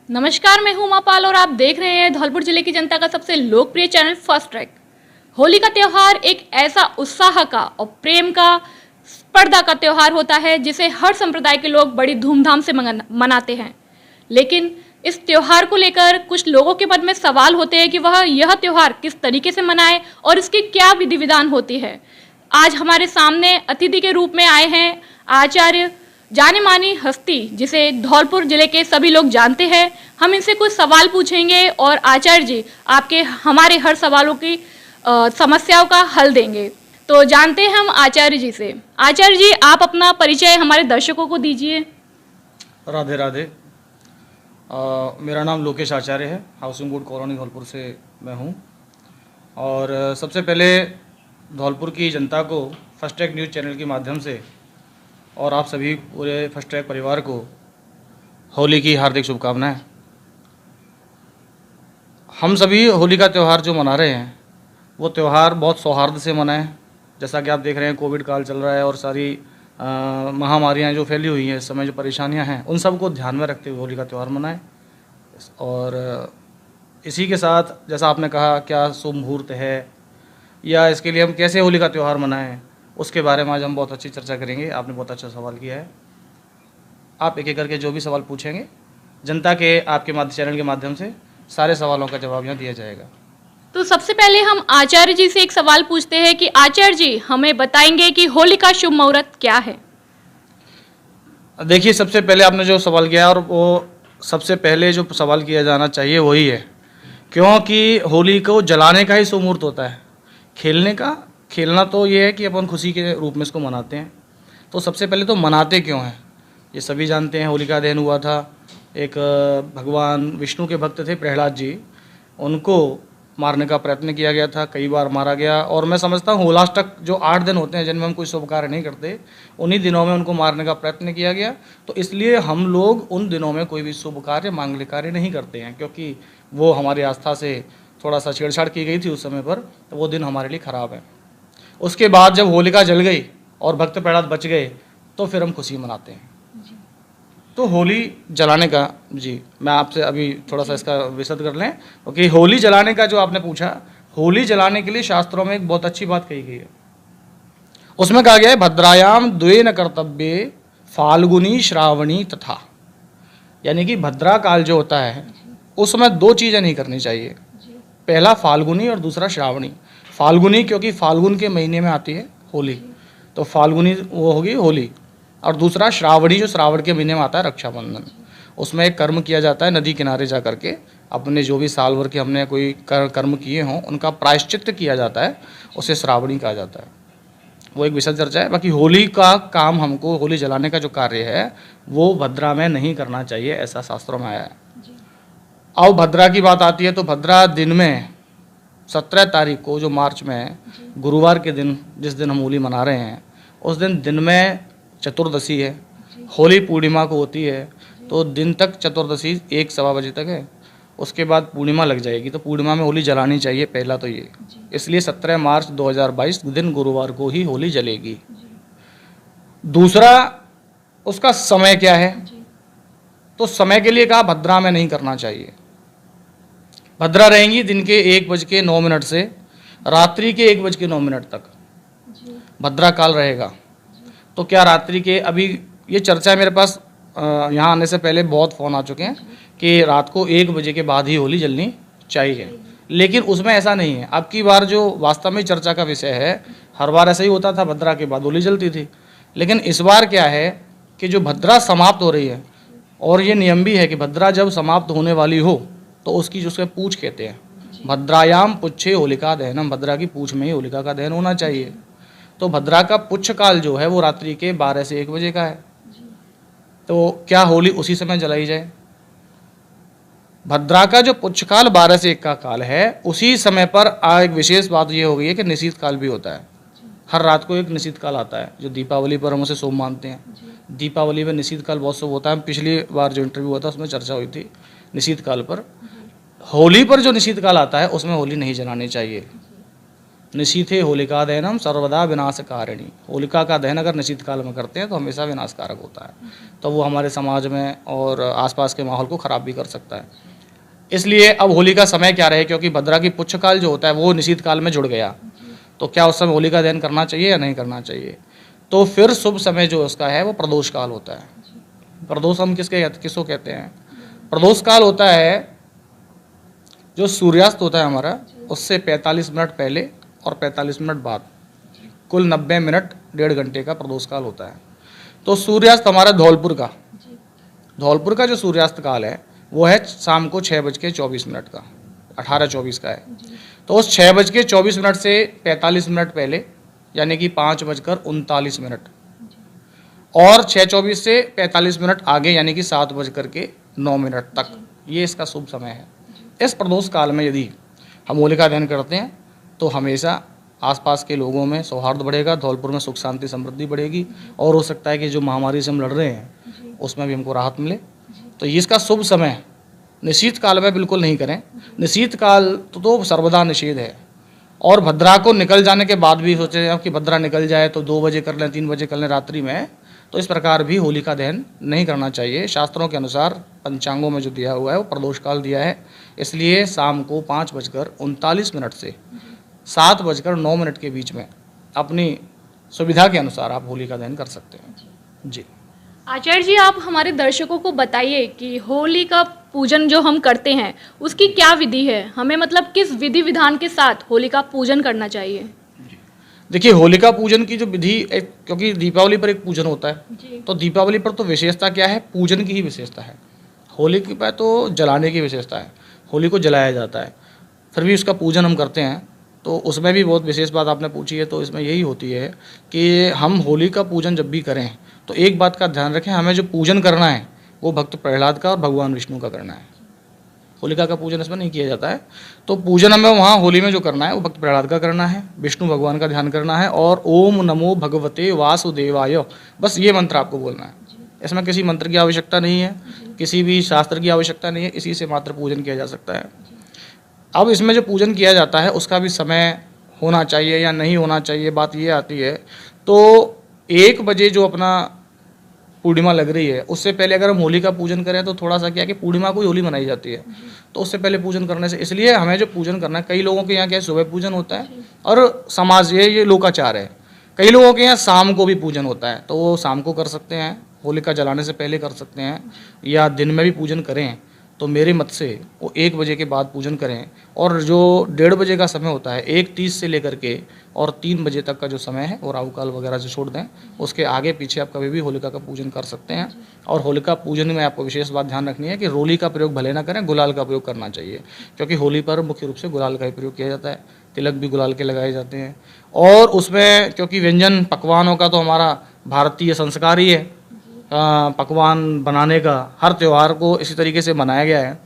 नमस्कार, मैं हूं उमा पाल और आप देख रहे हैं धौलपुर जिले की जनता का सबसे लोकप्रिय चैनल फर्स्ट ट्रैक। होली का त्यौहार एक ऐसा उत्साह का और प्रेम का स्पर्धा का त्यौहार होता है जिसे हर संप्रदाय के लोग बड़ी धूमधाम से मनाते हैं। लेकिन इस त्यौहार को लेकर कुछ लोगों के मन में सवाल होते हैं कि वह यह त्यौहार किस तरीके से मनाए और इसकी क्या विधि विधान होती है। आज हमारे सामने अतिथि के रूप में आए हैं आचार्य, जानी मानी हस्ती जिसे धौलपुर जिले के सभी लोग जानते हैं। हम इनसे कुछ सवाल पूछेंगे और आचार्य जी आपके हमारे हर सवालों की समस्याओं का हल देंगे। तो जानते हैं हम आचार्य जी से। आचार्य जी, आप अपना परिचय हमारे दर्शकों को दीजिए। राधे राधे। मेरा नाम लोकेश आचार्य है। हाउसिंग बोर्ड कॉलोनी धौलपुर से मैं हूँ। और सबसे पहले धौलपुर की जनता को फर्स्ट ट्रैक न्यूज़ चैनल के माध्यम से और आप सभी पूरे फर्स्ट ट्रैक परिवार को होली की हार्दिक शुभकामनाएं। हम सभी होली का त्यौहार जो मना रहे हैं वो त्यौहार बहुत सौहार्द से मनाएं। जैसा कि आप देख रहे हैं कोविड काल चल रहा है और सारी महामारियां जो फैली हुई हैं इस समय, जो परेशानियां हैं, उन सब को ध्यान में रखते हुए होली का त्यौहार मनाएं। और इसी के साथ जैसा आपने कहा क्या शुभ मुहूर्त है या इसके लिए हम कैसे होली का त्यौहार मनाएं, उसके बारे में आज हम बहुत अच्छी चर्चा करेंगे। आपने बहुत अच्छा सवाल किया है। आप एक एक करके जो भी सवाल पूछेंगे जनता के आपके चैनल के माध्यम से सारे सवालों का जवाब यहाँ दिया जाएगा। तो सबसे पहले हम आचार्य जी से एक सवाल पूछते हैं कि आचार्य जी हमें बताएंगे कि होली का शुभ मुहूर्त क्या है। देखिए, सबसे पहले आपने जो सवाल किया और वो सबसे पहले जो सवाल किया जाना चाहिए वही है, क्योंकि होली को जलाने का ही शुभ मुहूर्त होता है। खेलना तो ये है कि अपन खुशी के रूप में इसको मनाते हैं। तो सबसे पहले तो मनाते क्यों हैं ये सभी जानते हैं। होलिका दहन हुआ था। एक भगवान विष्णु के भक्त थे प्रहलाद जी, उनको मारने का प्रयत्न किया गया था, कई बार मारा गया। और मैं समझता हूँ होलाष्टक जो 8 दिन होते हैं जिनमें हम कोई शुभ कार्य नहीं करते, उन्हीं दिनों में उनको मारने का प्रयत्न किया गया। तो इसलिए हम लोग उन दिनों में कोई भी शुभ कार्य, मांगलिक कार्य नहीं करते हैं, क्योंकि वो हमारी आस्था से थोड़ा सा छेड़छाड़ की गई थी उस समय पर, तो वो दिन हमारे लिए ख़राब है। उसके बाद जब होलिका जल गई और भक्त प्रहलाद बच गए तो फिर हम खुशी मनाते हैं। तो होली जलाने का, जी मैं आपसे अभी थोड़ा सा इसका विशद कर लें, क्योंकि होली जलाने का जो आपने पूछा, होली जलाने के लिए शास्त्रों में एक बहुत अच्छी बात कही गई है। उसमें कहा गया है भद्रायाम द्वे न कर्तव्ये फाल्गुनी श्रावणी तथा, यानी कि भद्रा काल जो होता है उसमें 2 चीज़ें नहीं करनी चाहिए। पहला फाल्गुनी और दूसरा श्रावणी। फाल्गुनी क्योंकि फाल्गुन के महीने में आती है होली, तो फाल्गुनी वो होगी होली। और दूसरा श्रावणी जो श्रावण के महीने में आता है रक्षाबंधन। उसमें एक कर्म किया जाता है, नदी किनारे जा करके अपने जो भी साल भर के हमने कोई कर्म किए हों उनका प्रायश्चित्त किया जाता है, उसे श्रावणी कहा जाता है। वो एक विशद चर्चा है। बाकी होली का काम, हमको होली जलाने का जो कार्य है वो भद्रा में नहीं करना चाहिए, ऐसा शास्त्रों में आया है। अब भद्रा की बात आती है तो भद्रा दिन में 17 तारीख को, जो मार्च में गुरुवार के दिन, जिस दिन हम होली मना रहे हैं, उस दिन में चतुर्दशी है। होली पूर्णिमा को होती है, तो दिन तक चतुर्दशी 1-1:15 बजे तक है। उसके बाद पूर्णिमा लग जाएगी, तो पूर्णिमा में होली जलानी चाहिए। पहला तो ये, इसलिए 17 मार्च 2022 दिन गुरुवार को ही होली जलेगी। दूसरा, उसका समय क्या है, तो समय के लिए कहा भद्रा में नहीं करना चाहिए। भद्रा रहेंगी दिन के 1:09 से रात्रि के 1:09 तक भद्रा काल रहेगा। तो क्या रात्रि के, अभी ये चर्चा है मेरे पास यहाँ आने से पहले बहुत फ़ोन आ चुके हैं कि रात को 1 बजे के बाद ही होली जलनी चाहिए, लेकिन उसमें ऐसा नहीं है। अब की बार जो वास्तव में चर्चा का विषय है, हर बार ऐसा ही होता था, भद्रा के बाद होली जलती थी, लेकिन इस बार क्या है कि जो भद्रा समाप्त हो रही है, और ये नियम भी है कि भद्रा जब समाप्त होने वाली हो तो उसकी जो पूछ कहते हैं, भद्रायाम पुच्छे होलिका दहनम, भद्रा की पूछ में ही होलिका का दहन होना चाहिए। तो भद्रा का पुच्छ काल जो है वो रात्रि के 12 से 1 बजे का है। तो क्या होली उसी समय जलाई जाए? भद्रा का जो पुच्छ काल 12 से 1 का काल है, उसी समय पर एक विशेष बात ये हो गई है कि निशीथ काल भी होता है। हर रात को एक निशीथ काल आता है, जो दीपावली पर हम उसे शुभ मानते हैं। दीपावली में निशीथ काल बहुत शुभ होता है। पिछली बार जो इंटरव्यू हुआ था उसमें चर्चा हुई थी निशीथ काल पर। होली पर जो निशीथ काल आता है उसमें होली नहीं जलानी चाहिए। निशीथे होलिका दहनम सर्वदा विनाशकारिणी। होलिका का दहन अगर निशीत काल में करते हैं तो हमेशा विनाशकारक होता है, तो वो हमारे समाज में और आसपास के माहौल को ख़राब भी कर सकता है। इसलिए अब होली का समय क्या रहे, क्योंकि भद्रा की पुच्छ काल जो होता है वो निशीत काल में जुड़ गया, तो क्या उस समय होली का दहन करना चाहिए या नहीं करना चाहिए। तो फिर शुभ समय जो उसका है वो प्रदोष काल होता है। प्रदोष हम किसको कहते हैं? प्रदोष काल होता है जो सूर्यास्त होता है हमारा, उससे 45 मिनट पहले और 45 मिनट बाद, कुल 90 मिनट 1.5 घंटे का प्रदोष काल होता है। तो सूर्यास्त हमारा धौलपुर का जो सूर्यास्त काल है वो है शाम को 6:24 का, 18:24 का है। तो उस 6:24 से 45 मिनट पहले यानी कि 5:39 और 6:24 से 45 मिनट आगे यानी कि 7:09 तक ये इसका शुभ समय है। इस प्रदोष काल में यदि हम होलिका दहन करते हैं तो हमेशा आसपास के लोगों में सौहार्द बढ़ेगा, धौलपुर में सुख शांति समृद्धि बढ़ेगी, और हो सकता है कि जो महामारी से हम लड़ रहे हैं उसमें भी हमको राहत मिले। तो इसका शुभ समय निशीत काल में बिल्कुल नहीं करें। निशीत काल तो सर्वदा निषेध है, और भद्रा को निकल जाने के बाद भी सोचे कि भद्रा निकल जाए तो 2 बजे कर लें, 3 बजे कर लें रात्रि में, तो इस प्रकार भी होलिका दहन नहीं करना चाहिए। शास्त्रों के अनुसार पंचांगों में जो दिया हुआ है वो प्रदोष काल दिया है, इसलिए शाम को 5:39 से 7:09 के बीच में अपनी सुविधा के अनुसार आप होलिका दहन कर सकते हैं। जी आचार्य जी, आप हमारे दर्शकों को बताइए कि होली का पूजन जो हम करते हैं उसकी क्या विधि है, हमें मतलब किस विधि विधान के साथ होली का पूजन करना चाहिए। देखिए, होलिका पूजन की जो विधि, क्योंकि दीपावली पर एक पूजन होता है, तो दीपावली पर तो विशेषता क्या है, पूजन की ही विशेषता है। होली की पर तो जलाने की विशेषता है, होली को जलाया जाता है, फिर भी उसका पूजन हम करते हैं। तो उसमें भी बहुत विशेष बात आपने पूछी है, तो इसमें यही होती है कि हम होली का पूजन जब भी करें तो एक बात का ध्यान रखें, हमें जो पूजन करना है वो भक्त प्रहलाद का और भगवान विष्णु का करना है। होलिका का पूजन इसमें नहीं किया जाता है। तो पूजन हमें वहाँ होली में जो करना है वो भक्त प्रहलाद का करना है, विष्णु भगवान का ध्यान करना है, और ओम नमो भगवते वासुदेवाय, बस ये मंत्र आपको बोलना है। इसमें किसी मंत्र की आवश्यकता नहीं है, किसी भी शास्त्र की आवश्यकता नहीं है, इसी से मात्र पूजन किया जा सकता है। अब इसमें जो पूजन किया जाता है उसका भी समय होना चाहिए या नहीं होना चाहिए, बात ये आती है। तो 1 बजे जो अपना पूर्णिमा लग रही है उससे पहले अगर हम होली का पूजन करें तो थोड़ा सा क्या है कि पूर्णिमा को ही होली मनाई जाती है, तो उससे पहले पूजन करने से, इसलिए हमें जो पूजन करना है, कई लोगों के यहाँ क्या है सुबह पूजन होता है और समाज ये लोकाचार है, कई लोगों के यहाँ शाम को भी पूजन होता है, तो वो शाम को कर सकते हैं, होलिका जलाने से पहले कर सकते हैं, या दिन में भी पूजन करें। तो मेरे मत से वो 1 बजे के बाद पूजन करें, और जो 1:30 बजे का समय होता है 1:30 से लेकर के और 3 बजे तक का जो समय है वो राहु काल वगैरह से छोड़ दें, उसके आगे पीछे आप कभी भी होलिका का पूजन कर सकते हैं। और होलिका पूजन में आपको विशेष बात ध्यान रखनी है कि रोली का प्रयोग भले ना करें, गुलाल का प्रयोग करना चाहिए, क्योंकि होली पर मुख्य रूप से गुलाल का ही प्रयोग किया जाता है, तिलक भी गुलाल के लगाए जाते हैं। और उसमें क्योंकि व्यंजन पकवानों का तो हमारा भारतीय संस्कार ही है, पकवान बनाने का, हर त्यौहार को इसी तरीके से मनाया गया है,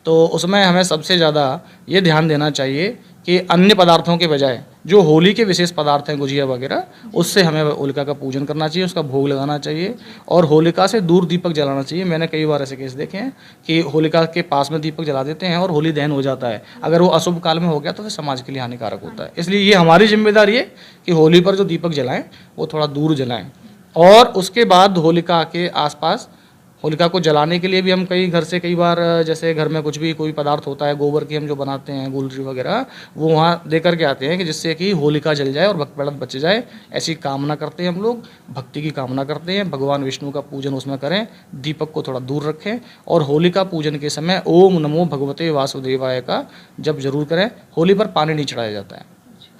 तो उसमें हमें सबसे ज़्यादा ये ध्यान देना चाहिए कि अन्य पदार्थों के बजाय जो होली के विशेष पदार्थ हैं, गुजिया वगैरह, उससे हमें होलिका का पूजन करना चाहिए, उसका भोग लगाना चाहिए, और होलिका से दूर दीपक जलाना चाहिए। मैंने कई बार ऐसे केस देखे हैं कि होलिका के पास में दीपक जला देते हैं और होली दहन हो जाता है, अगर वो अशुभ काल में हो गया तो फिर समाज के लिए हानिकारक होता है। इसलिए ये हमारी जिम्मेदारी है कि होली पर जो दीपक जलाएं वो थोड़ा दूर जलाएं। और उसके बाद होलिका के आसपास होलिका को जलाने के लिए भी हम कई बार जैसे घर में कुछ भी कोई पदार्थ होता है, गोबर की हम जो बनाते हैं गुलरी वगैरह, वो वहाँ दे करके आते हैं कि जिससे कि होलिका जल जाए और भक्त प्रहलाद बच जाए, ऐसी कामना करते हैं हम लोग, भक्ति की कामना करते हैं। भगवान विष्णु का पूजन उसमें करें, दीपक को थोड़ा दूर रखें, और होलिका पूजन के समय ओम नमो भगवते वासुदेवाय का जब जरूर करें। होली पर पानी नहीं चढ़ाया जाता है,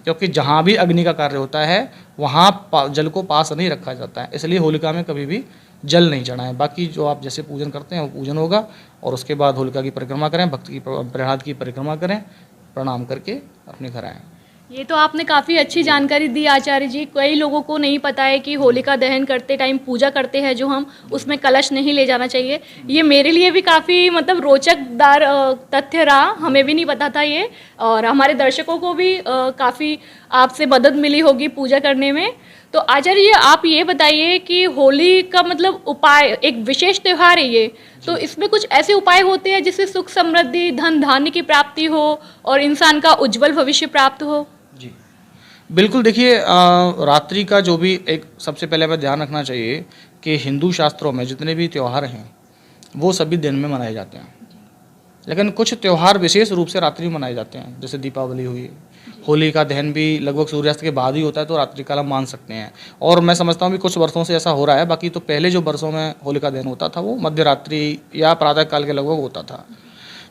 क्योंकि जहाँ भी अग्नि का कार्य होता है वहाँ जल को पास नहीं रखा जाता है, इसलिए होलिका में कभी भी जल नहीं चढ़ाएं। बाकी जो आप जैसे पूजन करते हैं वो पूजन होगा, और उसके बाद होलिका की परिक्रमा करें, भक्त की प्रहलाद की परिक्रमा करें, प्रणाम करके अपने घर आएँ। ये तो आपने काफ़ी अच्छी जानकारी दी आचार्य जी। कई लोगों को नहीं पता है कि होलिका दहन करते टाइम पूजा करते हैं जो हम, उसमें कलश नहीं ले जाना चाहिए। ये मेरे लिए भी काफ़ी मतलब रोचकदार तथ्य रहा, हमें भी नहीं पता था ये, और हमारे दर्शकों को भी काफ़ी आपसे मदद मिली होगी पूजा करने में। तो आचार्य जी, आप ये बताइए कि होली का मतलब उपाय, एक विशेष त्यौहार है ये, तो इसमें कुछ ऐसे उपाय होते हैं जिससे सुख समृद्धि धन धान्य की प्राप्ति हो और इंसान का उज्जवल भविष्य प्राप्त हो? जी, बिल्कुल देखिए, रात्रि का जो भी एक सबसे पहले हमें ध्यान रखना चाहिए कि हिंदू शास्त्रों में जितने भी त्यौहार हैं वो सभी दिन में मनाए जाते हैं, लेकिन कुछ त्यौहार विशेष रूप से रात्रि में मनाए जाते हैं। जैसे दीपावली हुई, होली का दहन भी लगभग सूर्यास्त के बाद ही होता है, तो रात्रि काल हम मान सकते हैं। और मैं समझता हूँ कि कुछ वर्षों से ऐसा हो रहा है, बाकी तो पहले जो वर्षों में होली का दहन होता था वो मध्य रात्रि या प्रातः काल के लगभग होता था।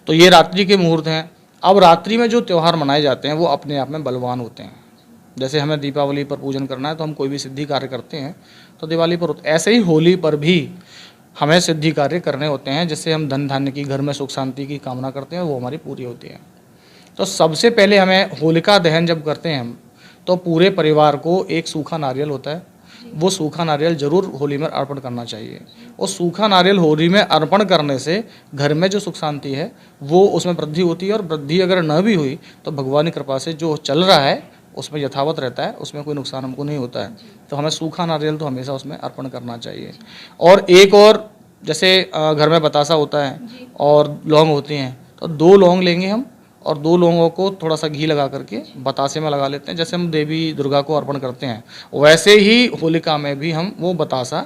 तो ये रात्रि के मुहूर्त हैं। अब रात्रि में जो त्यौहार मनाए जाते हैं वो अपने आप में बलवान होते हैं। जैसे हमें दीपावली पर पूजन करना है तो हम कोई भी सिद्धि कार्य करते हैं तो दिवाली पर होता है। ऐसे ही होली पर भी हमें सिद्धि कार्य करने होते हैं, जिससे हम धन धान्य की, घर में सुख शांति की कामना करते हैं, वो हमारी पूरी होती है। तो सबसे पहले हमें होलिका दहन जब करते हैं हम, तो पूरे परिवार को एक सूखा नारियल होता है, वो सूखा नारियल जरूर होली में अर्पण करना चाहिए। और सूखा नारियल होली में अर्पण करने से घर में जो सुख शांति है वो उसमें वृद्धि होती है, और वृद्धि अगर न भी हुई तो भगवान की कृपा से जो चल रहा है उसमें यथावत रहता है, उसमें कोई नुकसान हमको नहीं होता है। तो हमें सूखा नारियल तो हमेशा उसमें अर्पण करना चाहिए। और एक और, जैसे घर में बतासा होता है और लौंग होती हैं, तो 2 लौंग लेंगे हम, और 2 लौंगों को थोड़ा सा घी लगा करके बतासे में लगा लेते हैं। जैसे हम देवी दुर्गा को अर्पण करते हैं, वैसे ही होलिका में भी हम वो बतासा,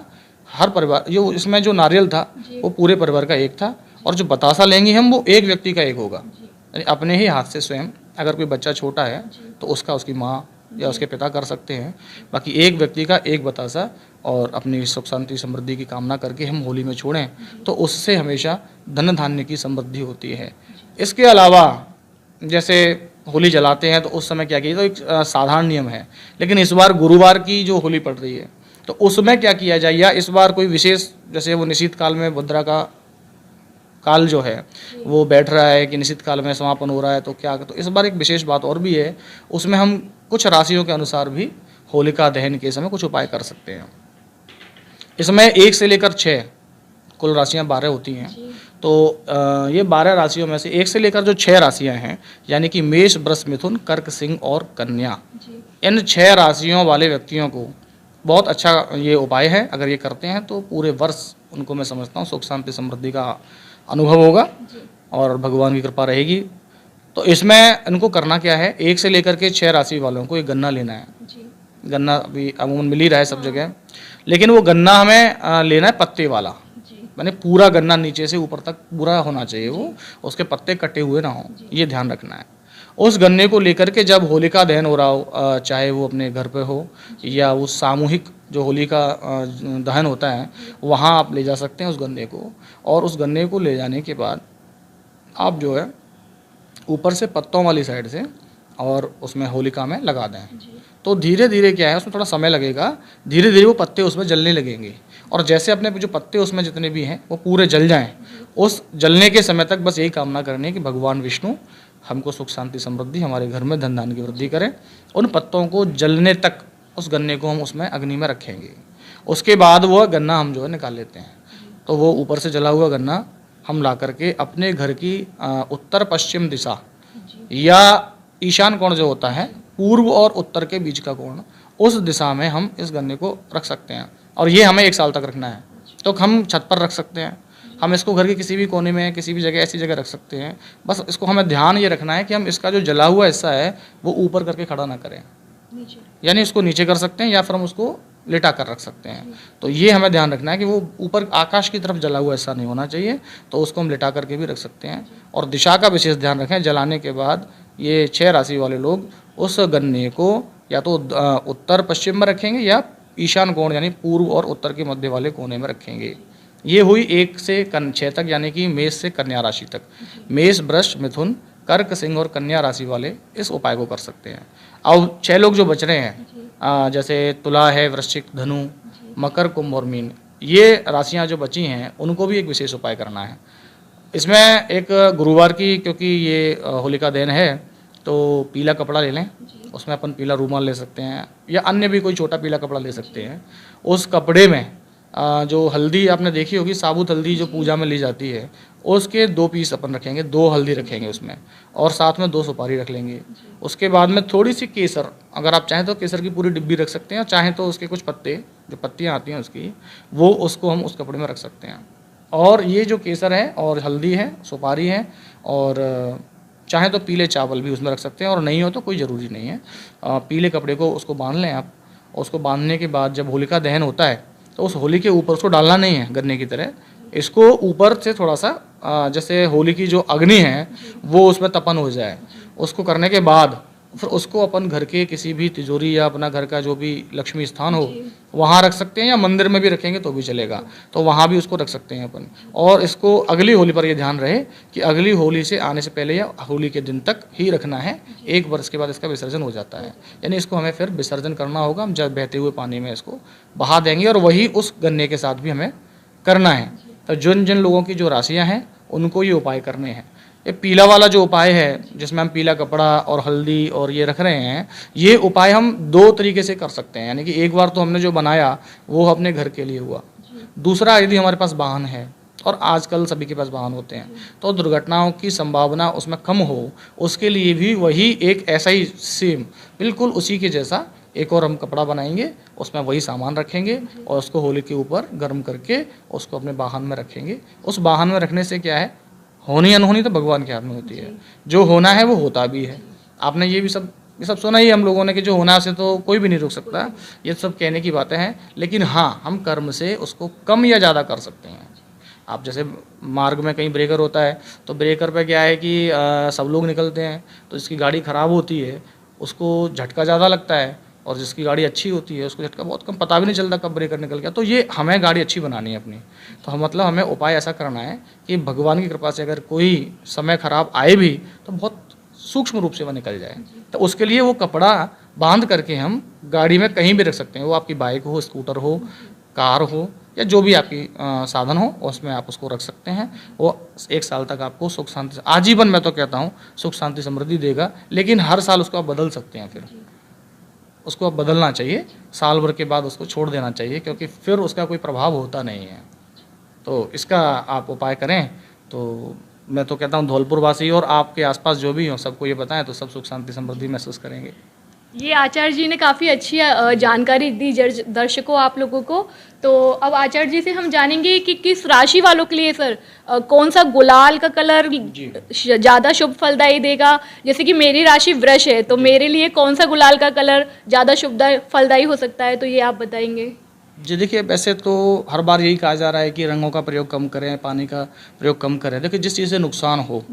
हर परिवार, जो इसमें जो नारियल था वो पूरे परिवार का एक था, और जो बतासा लेंगे हम वो एक व्यक्ति का एक होगा, यानी अपने ही हाथ से स्वयं। अगर कोई बच्चा छोटा है तो उसका उसकी माँ या उसके पिता कर सकते हैं, बाकी एक व्यक्ति का एक बतासा, और अपनी सुख शांति समृद्धि की कामना करके हम होली में छोड़ें तो उससे हमेशा धन धान्य की समृद्धि होती है। इसके अलावा जैसे होली जलाते हैं तो उस समय क्या किया, तो एक साधारण नियम है, लेकिन इस बार गुरुवार की जो होली पड़ रही है तो उसमें क्या किया जाए, या इस बार कोई विशेष, जैसे वो निशीत काल में भद्रा का काल जो है वो बैठ रहा है कि निश्चित काल में समापन हो रहा है, तो क्या, तो इस बार एक विशेष बात और भी है, उसमें हम कुछ राशियों के अनुसार भी होलिका दहन के समय कुछ उपाय कर सकते हैं। इसमें 1 से लेकर 6 कुल राशियां 12 होती हैं। तो ये 12 राशियों में से 1 से लेकर जो 6 राशियां हैं, यानी कि मेष, वृष, मिथुन, कर्क, सिंह और कन्या, इन 6 राशियों वाले व्यक्तियों को बहुत अच्छा ये उपाय है। अगर ये करते हैं तो पूरे वर्ष उनको, मैं समझता हूँ, सुख शांति समृद्धि का अनुभव होगा और भगवान की कृपा रहेगी। तो इसमें इनको करना क्या है, 1 से लेकर के 6 राशि वालों को एक गन्ना लेना है। गन्ना अभी अमूमन मिल ही रहा है सब जगह, लेकिन वो गन्ना हमें लेना है पत्ते वाला, माने पूरा गन्ना नीचे से ऊपर तक पूरा होना चाहिए, वो उसके पत्ते कटे हुए ना हो, ये ध्यान रखना है। उस गन्ने को लेकर के जब होलिका दहन हो रहा हो, चाहे वो अपने घर पे हो या वो सामूहिक जो होली का दहन होता है, वहाँ आप ले जा सकते हैं उस गन्ने को। और उस गन्ने को ले जाने के बाद आप जो है ऊपर से पत्तों वाली साइड से और उसमें होलिका में लगा दें। तो धीरे धीरे क्या है, उसमें थोड़ा समय लगेगा, धीरे धीरे वो पत्ते उसमें जलने लगेंगे, और जैसे अपने जो पत्ते उसमें जितने भी हैं वो पूरे जल जाएं। उस जलने के समय तक बस यही कामना करनी है कि भगवान विष्णु हमको सुख शांति समृद्धि, हमारे घर में धन धान्य की वृद्धि करें। उन पत्तों को जलने तक उस गन्ने को हम उसमें अग्नि में रखेंगे। उसके बाद वह गन्ना हम जो है निकाल लेते हैं। तो वो ऊपर से जला हुआ गन्ना हम ला करके अपने घर की उत्तर पश्चिम दिशा या ईशान कोण जो होता है, पूर्व और उत्तर के बीच का कोण, उस दिशा में हम इस गन्ने को रख सकते हैं। और ये हमें 1 साल तक रखना है। तो हम छत पर रख सकते हैं, हम इसको घर के किसी भी कोने में, किसी भी जगह, ऐसी जगह रख सकते हैं। बस इसको हमें ध्यान ये रखना है कि हम इसका जो जला हुआ हिस्सा है वो ऊपर करके खड़ा ना करें, यानी इसको नीचे कर सकते हैं या फिर हम उसको लेटा कर रख सकते हैं। तो ये हमें ध्यान रखना है कि वो ऊपर आकाश की तरफ जला हुआ हिस्सा नहीं होना चाहिए। तो उसको हम लेटा करके भी रख सकते हैं। और दिशा का विशेष ध्यान रखें। जलाने के बाद ये 6 राशि वाले लोग उस गन्ने को या तो उत्तर पश्चिम में रखेंगे या ईशान कोण यानी पूर्व और उत्तर के मध्य वाले कोने में रखेंगे। ये हुई 1 से 6 तक, यानी कि मेष से कन्या राशि तक। मेष, वृष, मिथुन, कर्क, सिंह और कन्या राशि वाले इस उपाय को कर सकते हैं। अब 6 लोग जो बच रहे हैं, जैसे तुला है, वृश्चिक, धनु, मकर, कुंभ और मीन, ये राशियां जो बची हैं उनको भी एक विशेष उपाय करना है। इसमें एक गुरुवार की, क्योंकि ये होलिका दहन है, तो पीला कपड़ा ले लें, उसमें अपन पीला रूमाल ले सकते हैं या अन्य भी कोई छोटा पीला कपड़ा ले सकते हैं। उस कपड़े में जो हल्दी आपने देखी होगी, साबुत हल्दी जो पूजा में ली जाती है, उसके 2 पीस अपन रखेंगे, 2 हल्दी रखेंगे उसमें, और साथ में 2 सुपारी रख लेंगे। उसके बाद में थोड़ी सी केसर, अगर आप चाहें तो केसर की पूरी डिब्बी रख सकते हैं, चाहें तो उसके कुछ पत्ते, जो पत्तियाँ आती हैं उसकी, वो उसको हम उस कपड़े में रख सकते हैं। और ये जो केसर है और हल्दी है, सुपारी है और चाहे तो पीले चावल भी उसमें रख सकते हैं, और नहीं हो तो कोई ज़रूरी नहीं है। पीले कपड़े को उसको बांध लें आप, और उसको बांधने के बाद जब होलिका दहन होता है तो उस होली के ऊपर उसको डालना नहीं है गन्ने की तरह, इसको ऊपर से थोड़ा सा जैसे होली की जो अग्नि है वो उसमें तपन हो जाए। उसको करने के बाद फिर उसको अपन घर के किसी भी तिजोरी या अपना घर का जो भी लक्ष्मी स्थान हो वहाँ रख सकते हैं, या मंदिर में भी रखेंगे तो भी चलेगा, तो वहाँ भी उसको रख सकते हैं अपन। और इसको अगली होली पर ये ध्यान रहे कि अगली होली से आने से पहले या होली के दिन तक ही रखना है, 1 वर्ष के बाद इसका विसर्जन हो जाता है। यानी इसको हमें फिर विसर्जन करना होगा, हम जब बहते हुए पानी में इसको बहा देंगे, और वही उस गन्ने के साथ भी हमें करना है। तो जिन जिन लोगों की जो राशियाँ हैं उनको ये उपाय करने हैं। ये पीला वाला जो उपाय है जिसमें हम पीला कपड़ा और हल्दी और ये रख रहे हैं, ये उपाय हम 2 तरीके से कर सकते हैं। यानी कि एक बार तो हमने जो बनाया वो अपने घर के लिए हुआ, दूसरा यदि हमारे पास वाहन है, और आजकल सभी के पास वाहन होते हैं, तो दुर्घटनाओं की संभावना उसमें कम हो, उसके लिए भी वही एक ऐसा ही सेम बिल्कुल उसी के जैसा एक और हम कपड़ा बनाएंगे, उसमें वही सामान रखेंगे और उसको होली के ऊपर गर्म करके उसको अपने वाहन में रखेंगे। उस वाहन में रखने से क्या है, होनी अनहोनी तो भगवान के हाथ में होती है, जो होना है वो होता भी है। आपने ये सब सुना ही हम लोगों ने कि जो होना है उसे तो कोई भी नहीं रोक सकता, ये सब कहने की बातें हैं। लेकिन हाँ, हम कर्म से उसको कम या ज़्यादा कर सकते हैं। आप जैसे मार्ग में कहीं ब्रेकर होता है तो ब्रेकर पे क्या है कि सब लोग निकलते हैं, तो जिसकी गाड़ी ख़राब होती है उसको झटका ज़्यादा लगता है, और जिसकी गाड़ी अच्छी होती है उसको झटका बहुत कम, पता भी नहीं चलता कब ब्रेकर निकल गया। तो ये हमें गाड़ी अच्छी बनानी है अपनी, तो हम मतलब हमें उपाय ऐसा करना है कि भगवान की कृपा से अगर कोई समय खराब आए भी तो बहुत सूक्ष्म रूप से वह निकल जाए। तो उसके लिए वो कपड़ा बांध करके हम गाड़ी में कहीं भी रख सकते हैं, वो आपकी बाइक हो, स्कूटर हो, कार हो, या जो भी आपकी साधन हो उसमें आप उसको रख सकते हैं। वो 1 साल तक आपको सुख शांति, आजीवन मैं तो कहता हूँ सुख शांति समृद्धि देगा। लेकिन हर साल उसको आप बदल सकते हैं, फिर उसको अब बदलना चाहिए, साल भर के बाद उसको छोड़ देना चाहिए, क्योंकि फिर उसका कोई प्रभाव होता नहीं है। तो इसका आप उपाय करें, तो मैं तो कहता हूँ धौलपुर वासी और आपके आसपास जो भी हो सबको ये बताएं तो सब सुख शांति समृद्धि महसूस करेंगे। ये आचार्य जी ने काफ़ी अच्छी जानकारी दी दर्शकों आप लोगों को। तो अब आचार्य जी से हम जानेंगे कि किस राशि वालों के लिए सर कौन सा गुलाल का कलर ज़्यादा शुभ फलदायी देगा। जैसे कि मेरी राशि वृष है, तो मेरे लिए कौन सा गुलाल का कलर ज़्यादा शुभ फलदायी हो सकता है, तो ये आप बताएंगे। जी देखिए, वैसे तो हर बार यही कहा जा रहा है कि रंगों का प्रयोग कम करें, पानी का प्रयोग कम करें। देखिए, जिस चीज़ से नुकसान हो,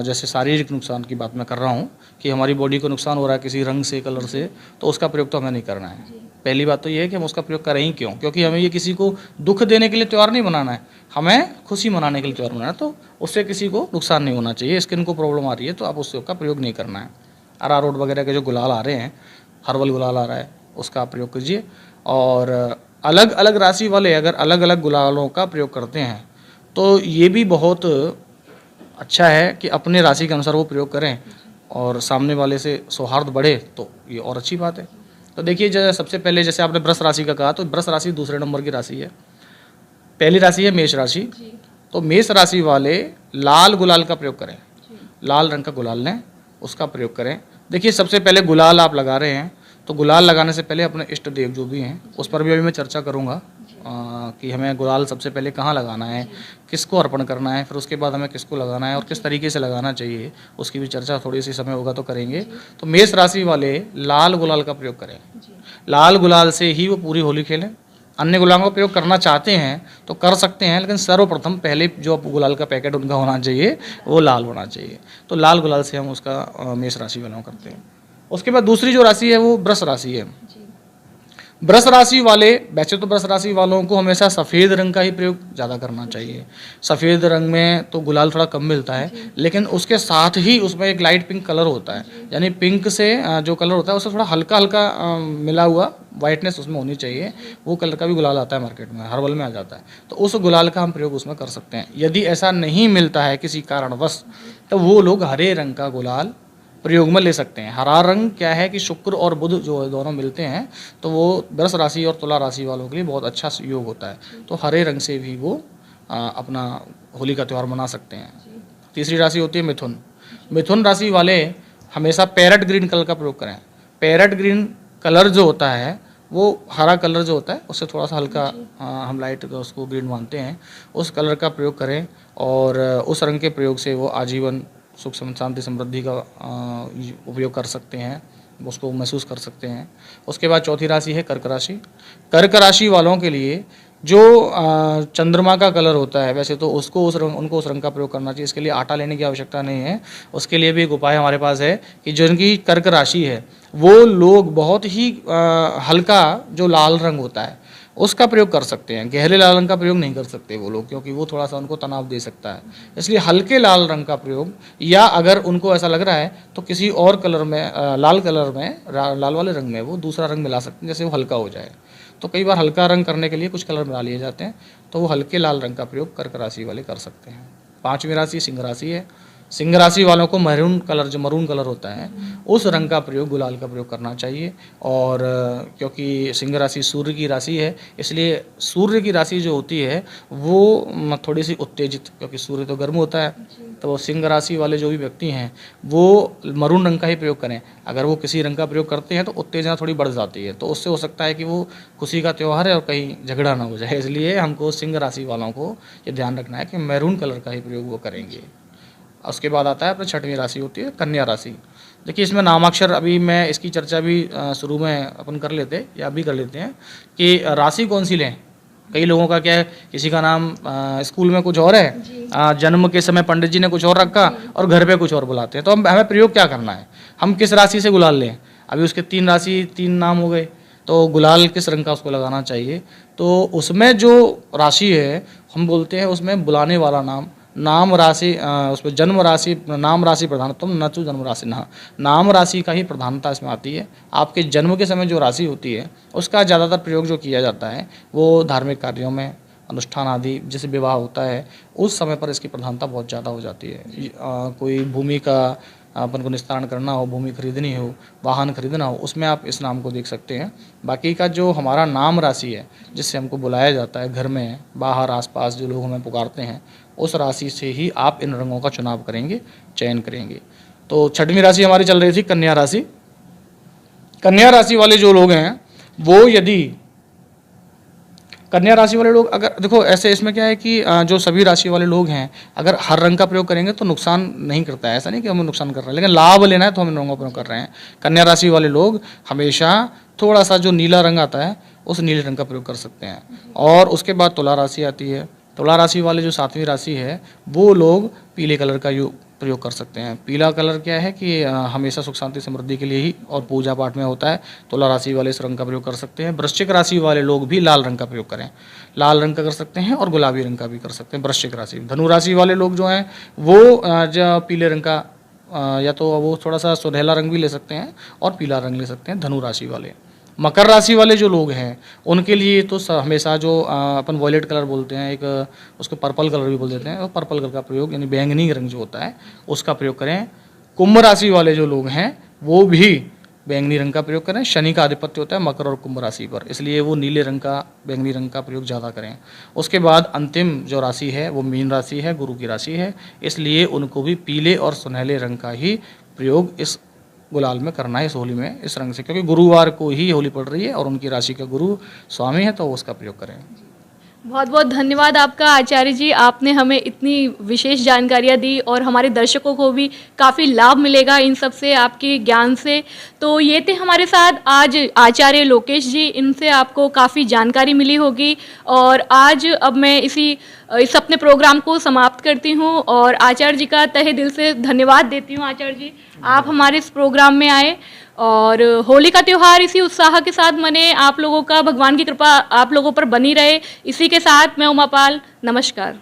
जैसे शारीरिक नुकसान की बात मैं कर रहा हूँ कि हमारी बॉडी को नुकसान हो रहा है किसी रंग से, कलर से, तो उसका प्रयोग तो हमें नहीं करना है। पहली बात तो ये है कि हम उसका प्रयोग करें ही क्यों, क्योंकि हमें ये किसी को दुख देने के लिए त्यौहार नहीं मनाना है, हमें खुशी मनाने के लिए त्यौहार मनाना है। तो उससे किसी को नुकसान नहीं होना चाहिए। स्किन को प्रॉब्लम आ रही है तो आप उसका प्रयोग नहीं करना है। अरारोट वगैरह के जो गुलाल आ रहे हैं, हर्बल गुलाल आ रहा है, उसका आप प्रयोग कीजिए। और अलग अलग राशि वाले अगर अलग अलग गुलालों का प्रयोग करते हैं तो ये भी बहुत अच्छा है कि अपने राशि के अनुसार वो प्रयोग करें और सामने वाले से सौहार्द बढ़े, तो ये और अच्छी बात है। तो देखिए, जैसे सबसे पहले जैसे आपने वृष राशि का कहा, तो वृष राशि दूसरे नंबर की राशि है। पहली राशि है मेष राशि। तो मेष राशि वाले लाल गुलाल का प्रयोग करें, लाल रंग का गुलाल लें, उसका प्रयोग करें। देखिए, सबसे पहले गुलाल आप लगा रहे हैं तो गुलाल लगाने से पहले अपने इष्ट देव जो भी हैं उस पर भी अभी मैं चर्चा करूँगा कि हमें गुलाल सबसे पहले कहाँ लगाना है, किसको अर्पण करना है, फिर उसके बाद हमें किसको लगाना है और किस तरीके से लगाना चाहिए, उसकी भी चर्चा थोड़ी सी समय होगा तो करेंगे। तो मेष राशि वाले लाल गुलाल का प्रयोग करें, लाल गुलाल से ही वो पूरी होली खेलें। अन्य गुलालों का प्रयोग करना चाहते हैं तो कर सकते हैं, लेकिन सर्वप्रथम पहले जो गुलाल का पैकेट उनका होना चाहिए वो लाल होना चाहिए। तो लाल गुलाल से हम उसका मेष राशि वालों करते हैं। उसके बाद दूसरी जो राशि है वो वृष राशि है। वृष राशि वाले, वैसे तो वृष राशि वालों को हमेशा सफ़ेद रंग का ही प्रयोग ज़्यादा करना चाहिए। सफ़ेद रंग में तो गुलाल थोड़ा कम मिलता है, लेकिन उसके साथ ही उसमें एक लाइट पिंक कलर होता है, यानी पिंक से जो कलर होता है उससे थोड़ा हल्का हल्का मिला हुआ वाइटनेस उसमें होनी चाहिए। वो कलर का भी गुलाल आता है मार्केट में, हर्बल में आ जाता है, तो उस गुलाल का हम प्रयोग उसमें कर सकते हैं। यदि ऐसा नहीं मिलता है किसी कारणवश, तो वो लोग हरे रंग का गुलाल प्रयोग में ले सकते हैं। हरा रंग क्या है कि शुक्र और बुध जो दोनों मिलते हैं तो वो वृष राशि और तुला राशि वालों के लिए बहुत अच्छा योग होता है, तो हरे रंग से भी वो अपना होली का त्यौहार मना सकते हैं। तीसरी राशि होती है मिथुन। मिथुन राशि वाले हमेशा पैरेट ग्रीन कलर का प्रयोग करें। पैरेट ग्रीन कलर जो होता है वो हरा कलर जो होता है उससे थोड़ा सा हल्का हम लाइट उसको ग्रीन मानते हैं, उस कलर का प्रयोग करें और उस रंग के प्रयोग से वो आजीवन सुख शांति समृद्धि का उपयोग कर सकते हैं, उसको महसूस कर सकते हैं। उसके बाद चौथी राशि है कर्क राशि। कर्क राशि वालों के लिए जो चंद्रमा का कलर होता है, वैसे तो उसको उनको उस रंग का प्रयोग करना चाहिए। इसके लिए आटा लेने की आवश्यकता नहीं है। उसके लिए भी एक उपाय हमारे पास है कि जिनकी कर्क राशि है वो लोग बहुत ही हल्का जो लाल रंग होता है उसका प्रयोग कर सकते हैं। गहरे लाल रंग का प्रयोग नहीं कर सकते वो लोग, क्योंकि वो थोड़ा सा उनको तनाव दे सकता है। इसलिए हल्के लाल रंग का प्रयोग, या अगर उनको ऐसा लग रहा है तो किसी और कलर में, लाल कलर में, लाल वाले रंग में वो दूसरा रंग मिला सकते हैं, जैसे वो हल्का हो जाए। तो कई बार हल्का रंग करने के लिए कुछ कलर मिला लिए जाते हैं, तो वो हल्के लाल रंग का प्रयोग कर्क राशि वाले कर सकते हैं। पांचवी राशि सिंह राशि है। सिंह राशि वालों को मरून कलर, जो मरून कलर होता है उस रंग का प्रयोग, गुलाल का प्रयोग करना चाहिए। और क्योंकि सिंह राशि सूर्य की राशि है, इसलिए सूर्य की राशि जो होती है वो थोड़ी सी उत्तेजित, क्योंकि सूर्य तो गर्म होता है, तो सिंह राशि वाले जो भी व्यक्ति हैं वो मरून रंग का ही प्रयोग करें। अगर वो किसी रंग का प्रयोग करते हैं तो उत्तेजना थोड़ी बढ़ जाती है, तो उससे हो सकता है कि वो खुशी का त्यौहार है और कहीं झगड़ा ना हो जाए। इसलिए हमको सिंह राशि वालों को ये ध्यान रखना है कि मैरून कलर का ही प्रयोग वो करेंगे। उसके बाद आता है अपनी छठवीं राशि होती है कन्या राशि। देखिए इसमें नामाक्षर, अभी मैं इसकी चर्चा भी शुरू में अपन कर लेते या अभी कर लेते हैं कि राशि कौन सी लें। कई लोगों का क्या है, किसी का नाम स्कूल में कुछ और है, जन्म के समय पंडित जी ने कुछ और रखा और घर पे कुछ और बुलाते हैं। तो हमें प्रयोग क्या करना है, हम किस राशि से गुलाल लें। अभी उसके तीन नाम हो गए, तो गुलाल किस रंग का उसको लगाना चाहिए। तो उसमें जो राशि है हम बोलते हैं उसमें बुलाने वाला नाम राशि, उसमें जन्म राशि, नाम राशि प्रधानतम न तो जन्म राशि, नाम राशि का ही प्रधानता इसमें आती है। आपके जन्म के समय जो राशि होती है उसका ज़्यादातर प्रयोग जो किया जाता है वो धार्मिक कार्यों में, अनुष्ठान आदि, जैसे विवाह होता है उस समय पर इसकी प्रधानता बहुत ज़्यादा हो जाती है। कोई भूमि का अपन को निस्तारण करना हो, भूमि खरीदनी हो, वाहन खरीदना हो, उसमें आप इस नाम को देख सकते हैं। बाकी का जो हमारा नाम राशि है जिससे हमको बुलाया जाता है, घर में, बाहर, आसपास जो लोग हमें पुकारते हैं, उस राशि से ही आप इन रंगों का चुनाव करेंगे, चयन करेंगे। तो छठवीं राशि हमारी चल रही थी कन्या राशि। कन्या राशि वाले जो लोग हैं वो, यदि कन्या राशि वाले लोग, अगर देखो ऐसे इसमें क्या है कि जो सभी राशि वाले लोग हैं अगर हर रंग का प्रयोग करेंगे तो नुकसान नहीं करता है। ऐसा नहीं कि हमें नुकसान कर रहे हैं, लेकिन लाभ लेना है तो हम इन रंगों का प्रयोग कर रहे हैं। कन्या राशि वाले लोग हमेशा थोड़ा सा जो नीला रंग आता है उस नीले रंग का प्रयोग कर सकते हैं। और उसके बाद तुला राशि आती है। तुला राशि वाले जो सातवीं राशि है वो लोग पीले कलर का प्रयोग कर सकते हैं। पीला कलर क्या है कि हमेशा सुख शांति समृद्धि के लिए ही और पूजा पाठ में होता है। तुला राशि वाले इस रंग का प्रयोग कर सकते हैं। वृश्चिक राशि वाले लोग भी लाल रंग का प्रयोग करें, लाल रंग का कर सकते हैं और गुलाबी रंग का भी कर सकते हैं। वृश्चिक राशि, धनु राशि वाले लोग जो हैं वो जो पीले रंग का, या तो वो थोड़ा सा सुनहला रंग भी ले सकते हैं और पीला रंग ले सकते हैं धनु राशि वाले। मकर राशि वाले जो लोग हैं उनके लिए तो हमेशा जो अपन वॉयलेट कलर बोलते हैं, एक उसको पर्पल कलर भी बोल देते हैं, और पर्पल कलर का प्रयोग यानी बैंगनी रंग जो होता है उसका प्रयोग करें। कुंभ राशि वाले जो लोग हैं वो भी बैंगनी रंग का प्रयोग करें। शनि का आधिपत्य होता है मकर और कुंभ राशि पर, इसलिए वो नीले रंग का, बैंगनी रंग का प्रयोग ज़्यादा करें। उसके बाद अंतिम जो राशि है वो मीन राशि है, गुरु की राशि है, इसलिए उनको भी पीले और सुनहले रंग का ही प्रयोग इस गुलाल में करना है, इस होली में, इस रंग से, क्योंकि गुरुवार को ही होली पड़ रही है और उनकी राशि का गुरु स्वामी है, तो उसका प्रयोग करें। बहुत बहुत धन्यवाद आपका आचार्य जी, आपने हमें इतनी विशेष जानकारियाँ दी और हमारे दर्शकों को भी काफ़ी लाभ मिलेगा इन सब से, आपके ज्ञान से। तो ये थे हमारे साथ आज आचार्य लोकेश जी, इनसे आपको काफ़ी जानकारी मिली होगी। और आज अब मैं इस अपने प्रोग्राम को समाप्त करती हूँ और आचार्य जी का तहे दिल से धन्यवाद देती हूँ। आचार्य जी, आप हमारे इस प्रोग्राम में आए और होली का त्यौहार इसी उत्साह के साथ मने, आप लोगों का भगवान की कृपा आप लोगों पर बनी रहे। इसी के साथ मैं उमा पाल, नमस्कार।